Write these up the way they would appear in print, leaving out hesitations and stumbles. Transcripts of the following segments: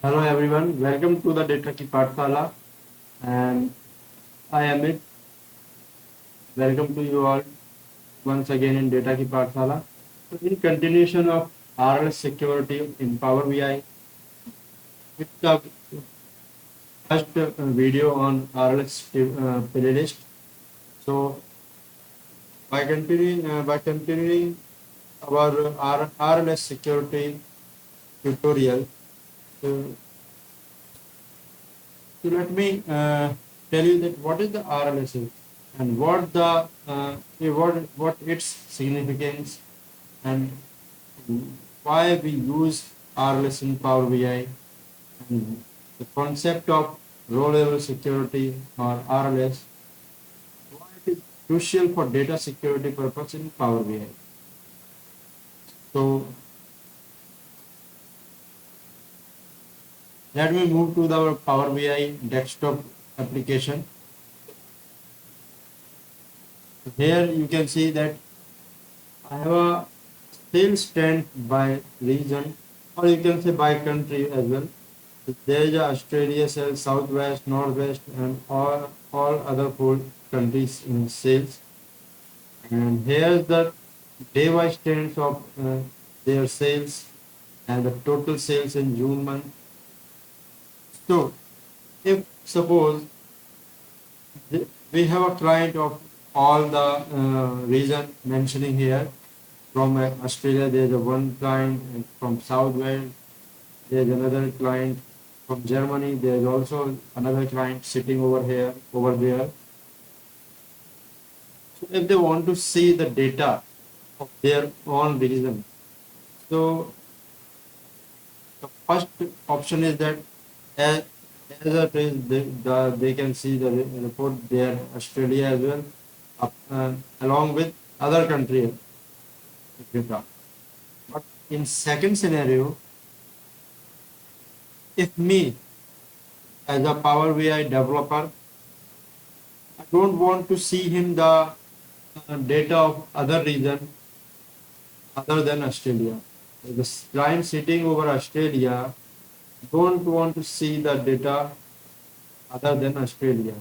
Hello everyone, welcome to the Data Ki Pathshala and I am it. Welcome to you all once again in Data Ki Pathshala. So in continuation of RLS security in Power BI, it's the first video on RLS playlist. So by continuing our RLS security tutorial, so, so let me tell you that what is the RLS and what its significance and why we use RLS in Power BI and the concept of row level security or RLS, why it is crucial for data security purpose in Power BI. So let me move to the Power BI desktop application. Here you can see that I have a sales trend by region, or you can say by country as well. So there is Australia sales, Southwest, Northwest, and all other four countries in sales. And here's the day-wise trends of their sales and the total sales in June month. So if suppose we have a client of all the region mentioning here. From Australia, there is a one client, and from Southwest, there is another client. From Germany, there is also another client sitting over here, over there. So if they want to see the data of their own region, so the first option is that as, as it is, they can see the report there, Australia as well, along with other country data. But in second scenario, if me as a Power BI developer, I don't want to see him the data of other region other than Australia. The client sitting over Australia don't want to see the data other than Australia.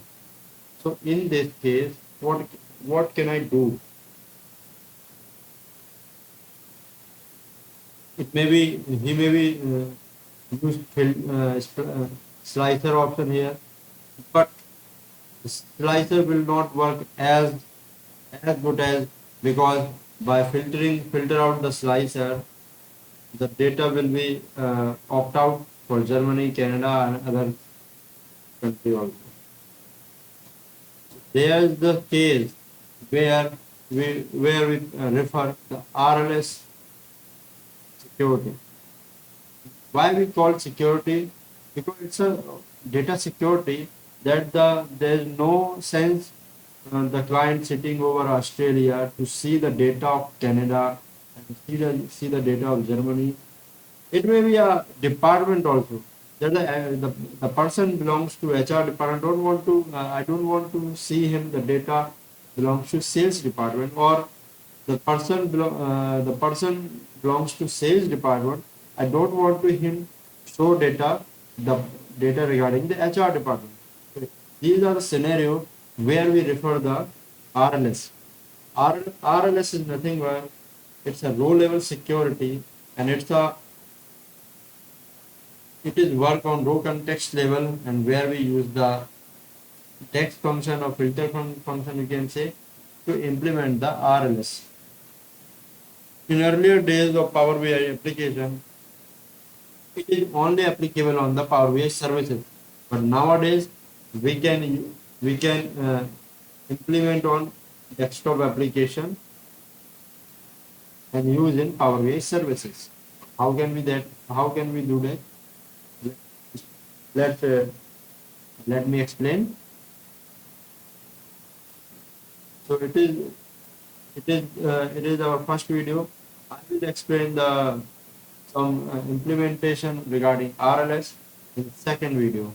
So in this case, what can I do? It may be he may be use slicer option here, but the slicer will not work as good as, because by filter out the slicer, the data will be opt out for Germany, Canada, and other country also. There is the case where we refer the RLS security. Why we call security? Because it's a data security that there is no sense the client sitting over Australia to see the data of Canada and see the data of Germany. It may be a department also. That the person belongs to HR department. Don't want to. I don't want to see him. The data belongs to sales department, or the person belongs to sales department. I don't want to him show the data regarding the HR department. Okay. These are the scenario where we refer the RLS. RLS is nothing but it's a row level security, and it is work on row context level, and where we use the text function or filter function, you can say, to implement the RLS. In earlier days of Power BI application, it is only applicable on the Power BI services. But nowadays, we can implement on desktop application and use in Power BI services. How can we that? How can we do that? Let let me explain. So it is our first video. I will explain the some implementation regarding RLS in second video.